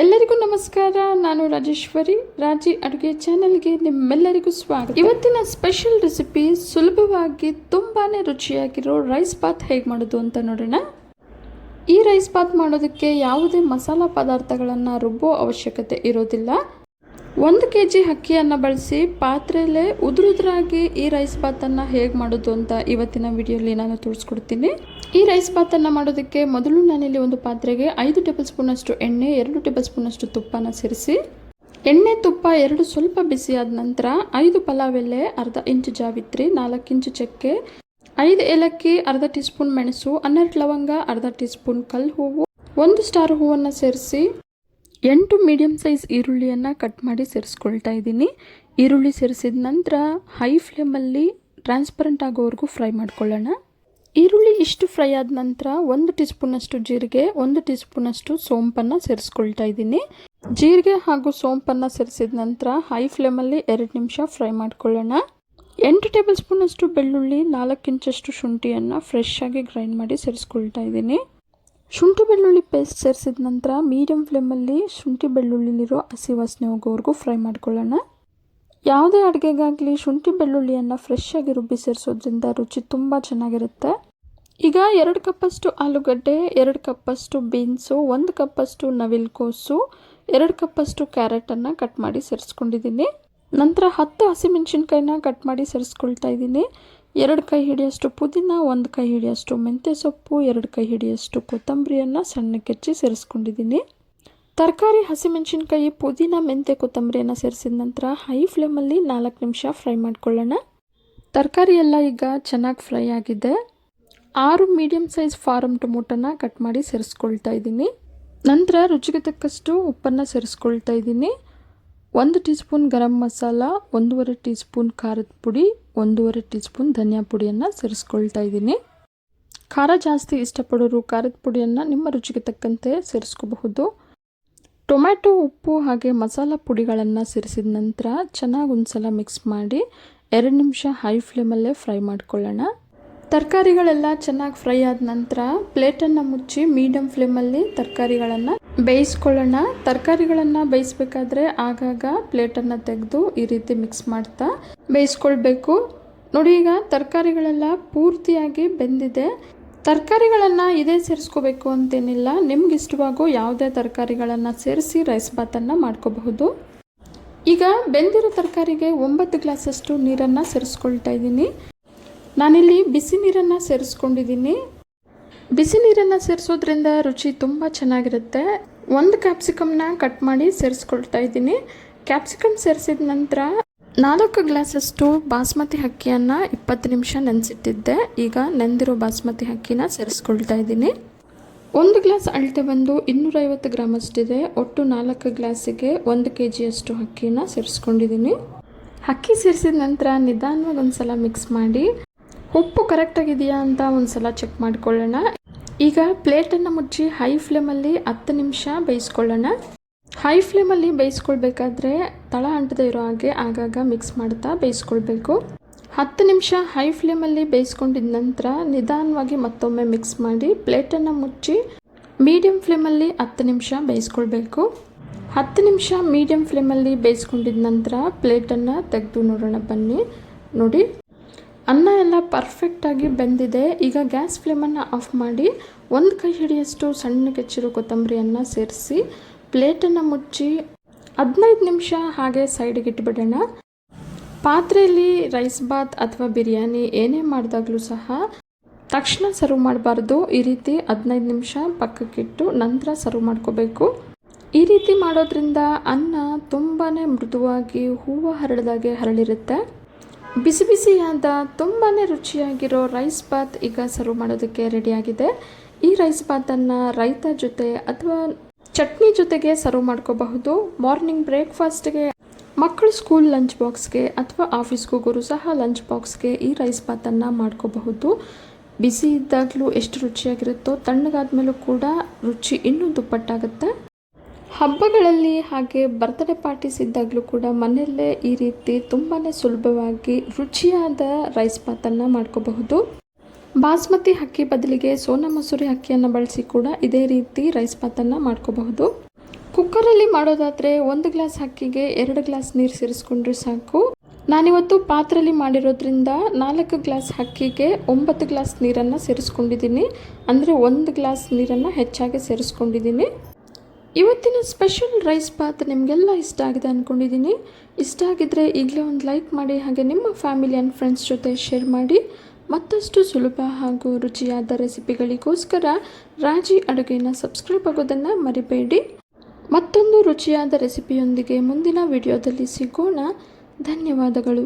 ಎಲ್ಲರಿಗೂ ನಮಸ್ಕಾರ. ನಾನು ರಾಜೇಶ್ವರಿ, ರಾಜಿ ಅಡುಗೆ ಚಾನೆಲ್ಗೆ ನಿಮ್ಮೆಲ್ಲರಿಗೂ ಸ್ವಾಗತ. ಇವತ್ತಿನ ಸ್ಪೆಷಲ್ ರೆಸಿಪಿ ಸುಲಭವಾಗಿ ತುಂಬಾನೇ ರುಚಿಯಾಗಿರೋ ರೈಸ್ ಬಾತ್ ಹೇಗೆ ಮಾಡೋದು ಅಂತ ನೋಡೋಣ. ಈ ರೈಸ್ ಬಾತ್ ಮಾಡೋದಕ್ಕೆ ಯಾವುದೇ ಮಸಾಲಾ ಪದಾರ್ಥಗಳನ್ನು ರುಬ್ಬೋ ಅವಶ್ಯಕತೆ ಇರೋದಿಲ್ಲ. 1 kg ಅಕ್ಕಿಯನ್ನು ಬಳಸಿ ಪಾತ್ರೆಯಲ್ಲೇ ಉದುರುದ್ರಾಗಿ ಈ ರೈಸ್ ಬಾತನ್ನು ಹೇಗೆ ಮಾಡೋದು ಅಂತ ಇವತ್ತಿನ ವಿಡಿಯೋಲಿ ನಾನು ತೋರಿಸ್ಕೊಡ್ತೀನಿ. ಈ ರೈಸ್ ಬಾತನ್ನು ಮಾಡೋದಕ್ಕೆ ಮೊದಲು ನಾನಿಲ್ಲಿ ಒಂದು ಪಾತ್ರೆಗೆ 5 ಟೇಬಲ್ ಸ್ಪೂನಷ್ಟು ಎಣ್ಣೆ, 2 ಟೇಬಲ್ ಸ್ಪೂನಷ್ಟು ತುಪ್ಪನ ಸೇರಿಸಿ, ಎಣ್ಣೆ ತುಪ್ಪ ಎರಡು ಸ್ವಲ್ಪ ಬಿಸಿಯಾದ ನಂತರ 5 ಪಲಾವ್ ಎಲೆ, ಅರ್ಧ ಇಂಚು ಜಾವಿತ್ರಿ, 4 ಇಂಚು ಚಕ್ಕೆ, 5 ಏಲಕ್ಕಿ, ಅರ್ಧ ಟೀ ಸ್ಪೂನ್ ಮೆಣಸು, 12 ಲವಂಗ, ಅರ್ಧ ಟೀ ಸ್ಪೂನ್ ಕಲ್ಲು ಹೂವು, 1 ಸ್ಟಾರ್ ಹೂವನ್ನು ಸೇರಿಸಿ 8 ಮೀಡಿಯಂ ಸೈಜ್ ಈರುಳ್ಳಿಯನ್ನು ಕಟ್ ಮಾಡಿ ಸೇರಿಸ್ಕೊಳ್ತಾ ಇದ್ದೀನಿ. ಈರುಳ್ಳಿ ಸೇರಿಸಿದ ನಂತರ ಹೈ ಫ್ಲೇಮಲ್ಲಿ ಟ್ರಾನ್ಸ್ಪರೆಂಟ್ ಆಗೋವರೆಗೂ ಫ್ರೈ ಮಾಡ್ಕೊಳ್ಳೋಣ. ಈರುಳ್ಳಿ ಇಷ್ಟು ಫ್ರೈ ಆದ ನಂತರ 1 ಟೀ ಸ್ಪೂನಷ್ಟು ಜೀರಿಗೆ, 1 ಟೀ ಸ್ಪೂನಷ್ಟು ಸೋಂಪನ್ನು ಸೇರಿಸ್ಕೊಳ್ತಾ ಇದ್ದೀನಿ. ಜೀರಿಗೆ ಹಾಗೂ ಸೋಂಪನ್ನು ಸೇರಿಸಿದ ನಂತರ ಹೈ ಫ್ಲೇಮಲ್ಲಿ 2 ನಿಮಿಷ ಫ್ರೈ ಮಾಡ್ಕೊಳ್ಳೋಣ. 8 ಟೇಬಲ್ ಸ್ಪೂನಷ್ಟು ಬೆಳ್ಳುಳ್ಳಿ, 4 ಇಂಚಷ್ಟು ಶುಂಠಿಯನ್ನು ಫ್ರೆಶ್ ಆಗಿ ಗ್ರೈಂಡ್ ಮಾಡಿ ಸೇರಿಸ್ಕೊಳ್ತಾ ಇದ್ದೀನಿ. ಶುಂಠಿ ಬೆಳ್ಳುಳ್ಳಿ ಪೇಸ್ಟ್ ಸೇರಿಸಿದ ನಂತರ ಮೀಡಿಯಂ ಫ್ಲೇಮಲ್ಲಿ ಶುಂಠಿ ಬೆಳ್ಳುಳ್ಳಿಲಿರೋ ಹಸಿ ವಾಸನೆ ಹೋಗೋವರೆಗೂ ಫ್ರೈ ಮಾಡ್ಕೊಳ್ಳೋಣ. ಯಾವುದೇ ಅಡುಗೆಗಾಗಲಿ ಶುಂಠಿ ಬೆಳ್ಳುಳ್ಳಿಯನ್ನು ಫ್ರೆಶ್ ಆಗಿ ರುಬ್ಬಿ ಸೇರಿಸೋದ್ರಿಂದ ರುಚಿ ತುಂಬ ಚೆನ್ನಾಗಿರುತ್ತೆ. ಈಗ 2 ಕಪ್ಪಷ್ಟು ಆಲೂಗಡ್ಡೆ, 2 ಕಪ್ಪಷ್ಟು ಬೀನ್ಸು, 1 ಕಪ್ಪಷ್ಟು ನವಿಲುಕೋಸು, 2 ಕಪ್ಪಷ್ಟು ಕ್ಯಾರೆಟನ್ನು ಕಟ್ ಮಾಡಿ ಸೇರಿಸ್ಕೊಂಡಿದ್ದೀನಿ. ನಂತರ 10 ಹಸಿಮೆಣಸಿನ್ಕಾಯಿನ ಕಟ್ ಮಾಡಿ ಸೇರಿಸ್ಕೊಳ್ತಾ ಇದ್ದೀನಿ. 2 ಕೈ ಹಿಡಿಯಷ್ಟು ಪುದೀನ, 1 ಕೈ ಹಿಡಿಯಷ್ಟು ಮೆಂತ್ಯ ಸೊಪ್ಪು, 2 ಕೈ ಹಿಡಿಯಷ್ಟು ಕೊತ್ತಂಬರಿಯನ್ನು ಸಣ್ಣಕ್ಕೆ ಹೆಚ್ಚಿ ಸೇರಿಸ್ಕೊಂಡಿದ್ದೀನಿ. ತರಕಾರಿ ಹಸಿಮೆಣಸಿನ್ಕಾಯಿ, ಪುದೀನ, ಮೆಂತ್ಯ, ಕೊತ್ತಂಬರಿಯನ್ನು ಸೇರಿಸಿದ ನಂತರ ಹೈ ಫ್ಲೇಮಲ್ಲಿ 4 ನಿಮಿಷ ಫ್ರೈ ಮಾಡ್ಕೊಳ್ಳೋಣ. ತರಕಾರಿ ಎಲ್ಲ ಈಗ ಚೆನ್ನಾಗಿ ಫ್ರೈ ಆಗಿದೆ. 6 ಮೀಡಿಯಂ ಸೈಜ್ ಫಾರಮ್ ಟೊಮೊಟೊನ ಕಟ್ ಮಾಡಿ ಸೇರಿಸ್ಕೊಳ್ತಾ ಇದ್ದೀನಿ. ನಂತರ ರುಚಿಗೆ ತಕ್ಕಷ್ಟು ಉಪ್ಪನ್ನು ಸೇರಿಸ್ಕೊಳ್ತಾ ಇದ್ದೀನಿ. 1 tea spoon garam masala, 1.5 tea spoon ಖಾರದ ಪುಡಿ, 1.5 ಟೀ ಸ್ಪೂನ್ ಧನಿಯಾ ಪುಡಿಯನ್ನು ಸೇರಿಸ್ಕೊಳ್ತಾ ಇದ್ದೀನಿ. ಖಾರ ಜಾಸ್ತಿ ಇಷ್ಟಪಡೋರು ಖಾರದ ಪುಡಿಯನ್ನು ನಿಮ್ಮ ರುಚಿಗೆ ತಕ್ಕಂತೆ ಸೇರಿಸ್ಕೋಬಹುದು. ಟೊಮ್ಯಾಟೊ, ಉಪ್ಪು ಹಾಗೆ ಮಸಾಲ ಪುಡಿಗಳನ್ನು ಸೇರಿಸಿದ ನಂತರ ಚೆನ್ನಾಗಿ ಒಂದ್ಸಲ ಮಿಕ್ಸ್ ಮಾಡಿ 2 ನಿಮಿಷ ಹೈ ಫ್ಲೇಮಲ್ಲೇ ಫ್ರೈ ಮಾಡ್ಕೊಳ್ಳೋಣ. ತರಕಾರಿಗಳೆಲ್ಲ ಚೆನ್ನಾಗಿ ಫ್ರೈ ಆದ ನಂತರ ಪ್ಲೇಟನ್ನು ಮುಚ್ಚಿ ಮೀಡಿಯಂ ಫ್ಲೇಮಲ್ಲಿ ತರಕಾರಿಗಳನ್ನು ಬೇಯಿಸ್ಕೊಳ್ಳೋಣ. ತರಕಾರಿಗಳನ್ನು ಬೇಯಿಸ್ಬೇಕಾದ್ರೆ ಆಗಾಗ ಪ್ಲೇಟನ್ನು ತೆಗೆದು ಈ ರೀತಿ ಮಿಕ್ಸ್ ಮಾಡ್ತಾ ಬೇಯಿಸ್ಕೊಳ್ಬೇಕು. ನೋಡಿ, ಈಗ ತರಕಾರಿಗಳೆಲ್ಲ ಪೂರ್ತಿಯಾಗಿ ಬೆಂದಿದೆ. ತರಕಾರಿಗಳನ್ನು ಇದೇ ಸೇರಿಸ್ಕೋಬೇಕು ಅಂತೇನಿಲ್ಲ, ನಿಮ್ಗೆ ಇಷ್ಟವಾಗೋ ಯಾವುದೇ ತರಕಾರಿಗಳನ್ನು ಸೇರಿಸಿ ರೈಸ್ ಬಾತನ್ನು ಮಾಡ್ಕೋಬಹುದು. ಈಗ ಬೆಂದಿರೋ ತರಕಾರಿಗೆ 9 ಗ್ಲಾಸಷ್ಟು ನೀರನ್ನು ಸೇರಿಸ್ಕೊಳ್ತಾ ಇದ್ದೀನಿ. ನಾನಿಲ್ಲಿ ಬಿಸಿ ನೀರನ್ನು ಸೇರಿಸ್ಕೊಂಡಿದ್ದೀನಿ. ಬಿಸಿ ನೀರನ್ನು ಸೇರಿಸೋದ್ರಿಂದ ರುಚಿ ತುಂಬ ಚೆನ್ನಾಗಿರುತ್ತೆ. 1 ಕ್ಯಾಪ್ಸಿಕಮ್ನ ಕಟ್ ಮಾಡಿ ಸೇರಿಸ್ಕೊಳ್ತಾ ಇದ್ದೀನಿ. ಕ್ಯಾಪ್ಸಿಕಮ್ ಸೇರಿಸಿದ ನಂತರ 4 ಗ್ಲಾಸಷ್ಟು ಬಾಸ್ಮತಿ ಅಕ್ಕಿಯನ್ನು 20 ನಿಮಿಷ ನೆನೆಸಿಟ್ಟಿದ್ದೆ. ಈಗ ನೆಂದಿರೋ ಬಾಸ್ಮತಿ ಅಕ್ಕಿನ ಸೇರಿಸ್ಕೊಳ್ತಾ ಇದ್ದೀನಿ. 1 ಗ್ಲಾಸ್ ಅಳತೆ ಬಂದು 250 ಗ್ರಾಮ್ ಅಷ್ಟಿದೆ. ಒಟ್ಟು 4 ಗ್ಲಾಸಿಗೆ 1 kgಯಷ್ಟು ಅಕ್ಕಿನ ಸೇರಿಸ್ಕೊಂಡಿದ್ದೀನಿ. ಅಕ್ಕಿ ಸೇರಿಸಿದ ನಂತರ ನಿಧಾನವಾಗಿ ಒಂದ್ಸಲ ಮಿಕ್ಸ್ ಮಾಡಿ ಉಪ್ಪು ಕರೆಕ್ಟಾಗಿದೆಯಾ ಅಂತ ಒಂದ್ಸಲ ಚೆಕ್ ಮಾಡ್ಕೊಳ್ಳೋಣ. ಈಗ ಪ್ಲೇಟನ್ನು ಮುಚ್ಚಿ ಹೈ ಫ್ಲೇಮಲ್ಲಿ 10 ನಿಮಿಷ ಬೇಯಿಸ್ಕೊಳ್ಳೋಣ. ಹೈ ಫ್ಲೇಮಲ್ಲಿ ಬೇಯಿಸ್ಕೊಳ್ಬೇಕಾದ್ರೆ ತಳ ಅಂಟದೇ ಇರೋ ಹಾಗೆ ಆಗಾಗ ಮಿಕ್ಸ್ ಮಾಡ್ತಾ ಬೇಯಿಸ್ಕೊಳ್ಬೇಕು. 10 ನಿಮಿಷ ಹೈ ಫ್ಲೇಮಲ್ಲಿ ಬೇಯಿಸ್ಕೊಂಡಿದ ನಂತರ ನಿಧಾನವಾಗಿ ಮತ್ತೊಮ್ಮೆ ಮಿಕ್ಸ್ ಮಾಡಿ ಪ್ಲೇಟನ್ನು ಮುಚ್ಚಿ ಮೀಡಿಯಂ ಫ್ಲೇಮಲ್ಲಿ 10 ನಿಮಿಷ ಬೇಯಿಸ್ಕೊಳ್ಬೇಕು. 10 ನಿಮಿಷ ಮೀಡಿಯಂ ಫ್ಲೇಮಲ್ಲಿ ಬೇಯಿಸ್ಕೊಂಡಿದ ನಂತರ ಪ್ಲೇಟನ್ನು ತೆಗೆದು ನೋಡೋಣ ಬನ್ನಿ. ನೋಡಿ, ಅನ್ನ ಎಲ್ಲ ಪರ್ಫೆಕ್ಟಾಗಿ ಬೆಂದಿದೆ. ಈಗ ಗ್ಯಾಸ್ ಫ್ಲೇಮನ್ನು ಆಫ್ ಮಾಡಿ 1 ಕೈ ಹಿಡಿಯಷ್ಟು ಸಣ್ಣಗೆ ಹೆಚ್ಚಿರೋ ಕೊತ್ತಂಬರಿಯನ್ನು ಸೇರಿಸಿ ಪ್ಲೇಟನ್ನು ಮುಚ್ಚಿ 15 ನಿಮಿಷ ಹಾಗೆ ಸೈಡಿಗೆ ಇಟ್ಬಿಡೋಣ. ಪಾತ್ರೆಯಲ್ಲಿ ರೈಸ್ ಬಾತ್ ಅಥವಾ ಬಿರಿಯಾನಿ ಏನೇ ಮಾಡಿದಾಗಲೂ ಸಹ ತಕ್ಷಣ ಸರ್ವ್ ಮಾಡಬಾರ್ದು. ಈ ರೀತಿ 15 ನಿಮಿಷ ಪಕ್ಕಕ್ಕಿಟ್ಟು ನಂತರ ಸರ್ವ್ ಮಾಡ್ಕೋಬೇಕು. ಈ ರೀತಿ ಮಾಡೋದ್ರಿಂದ ಅನ್ನ ತುಂಬಾ ಮೃದುವಾಗಿ ಹೂವು ಹರಡಿದಾಗೆ ಹರಳಿರುತ್ತೆ. ಬಿಸಿ ಬಿಸಿಯಾದ ತುಂಬಾ ರುಚಿಯಾಗಿರೋ ರೈಸ್ ಬಾತ್ ಈಗ ಸರ್ವ್ ಮಾಡೋದಕ್ಕೆ ರೆಡಿಯಾಗಿದೆ. ಈ ರೈಸ್ ಬಾತನ್ನು ರೈತ ಜೊತೆ ಅಥವಾ ಚಟ್ನಿ ಜೊತೆಗೆ ಸರ್ವ್ ಮಾಡ್ಕೋಬಹುದು. ಮಾರ್ನಿಂಗ್ ಬ್ರೇಕ್ಫಾಸ್ಟ್ಗೆ, ಮಕ್ಕಳು ಸ್ಕೂಲ್ ಲಂಚ್ ಬಾಕ್ಸ್ಗೆ ಅಥವಾ ಆಫೀಸ್ಗೆ ಹೋಗೋರು ಸಹ ಲಂಚ್ ಬಾಕ್ಸ್ಗೆ ಈ ರೈಸ್ ಬಾತನ್ನು ಮಾಡ್ಕೋಬಹುದು. ಬಿಸಿ ಇದ್ದಾಗಲೂ ಎಷ್ಟು ರುಚಿಯಾಗಿರುತ್ತೋ ತಣ್ಣಗಾದ್ಮೇಲೂ ಕೂಡ ರುಚಿ ಇನ್ನೂ ದುಪ್ಪಟ್ಟಾಗುತ್ತೆ. ಹಬ್ಬಗಳಲ್ಲಿ ಹಾಗೆ ಬರ್ತ್ಡೇ ಪಾರ್ಟೀಸ್ ಇದ್ದಾಗಲೂ ಕೂಡ ಮನೆಯಲ್ಲೇ ಈ ರೀತಿ ತುಂಬಾ ಸುಲಭವಾಗಿ ರುಚಿಯಾದ ರೈಸ್ ಬಾತನ್ನು ಮಾಡ್ಕೋಬಹುದು. ಬಾಸ್ಮತಿ ಅಕ್ಕಿ ಬದಲಿಗೆ ಸೋನಾ ಮಸೂರಿ ಅಕ್ಕಿಯನ್ನು ಬಳಸಿ ಕೂಡ ಇದೇ ರೀತಿ ರೈಸ್ ಬಾತನ್ನು ಮಾಡ್ಕೋಬಹುದು. ಕುಕ್ಕರ್ ಕುಕ್ಕರಲ್ಲಿ ಮಾಡೋದಾದರೆ 1 ಗ್ಲಾಸ್ ಅಕ್ಕಿಗೆ 2 ಗ್ಲಾಸ್ ನೀರು ಸೇರಿಸ್ಕೊಂಡ್ರೆ ಸಾಕು. ನಾನಿವತ್ತು ಪಾತ್ರೆಯಲ್ಲಿ ಮಾಡಿರೋದ್ರಿಂದ 4 ಗ್ಲಾಸ್ ಅಕ್ಕಿಗೆ 9 ಗ್ಲಾಸ್ ನೀರನ್ನು ಸೇರಿಸ್ಕೊಂಡಿದ್ದೀನಿ. ಅಂದರೆ 1 ಗ್ಲಾಸ್ ನೀರನ್ನು ಹೆಚ್ಚಾಗಿ ಸೇರಿಸ್ಕೊಂಡಿದ್ದೀನಿ. ಇವತ್ತಿನ ಸ್ಪೆಷಲ್ ರೈಸ್ ಬಾತ್ ನಿಮಗೆಲ್ಲ ಇಷ್ಟ ಆಗಿದೆ ಅಂದ್ಕೊಂಡಿದ್ದೀನಿ. ಇಷ್ಟ ಆಗಿದ್ದರೆ ಈಗಲೇ ಒಂದು ಲೈಕ್ ಮಾಡಿ, ಹಾಗೆ ನಿಮ್ಮ ಫ್ಯಾಮಿಲಿ ಆ್ಯಂಡ್ ಫ್ರೆಂಡ್ಸ್ ಜೊತೆ ಶೇರ್ ಮಾಡಿ. ಮತ್ತಷ್ಟು ಸುಲಭ ಹಾಗೂ ರುಚಿಯಾದ ರೆಸಿಪಿಗಳಿಗೋಸ್ಕರ ರಾಜಿ ಅಡುಗೆನ ಸಬ್ಸ್ಕ್ರೈಬ್ ಆಗೋದನ್ನು ಮರಿಬೇಡಿ. ಮತ್ತೊಂದು ರುಚಿಯಾದ ರೆಸಿಪಿಯೊಂದಿಗೆ ಮುಂದಿನ ವಿಡಿಯೋದಲ್ಲಿ ಸಿಗೋಣ. ಧನ್ಯವಾದಗಳು.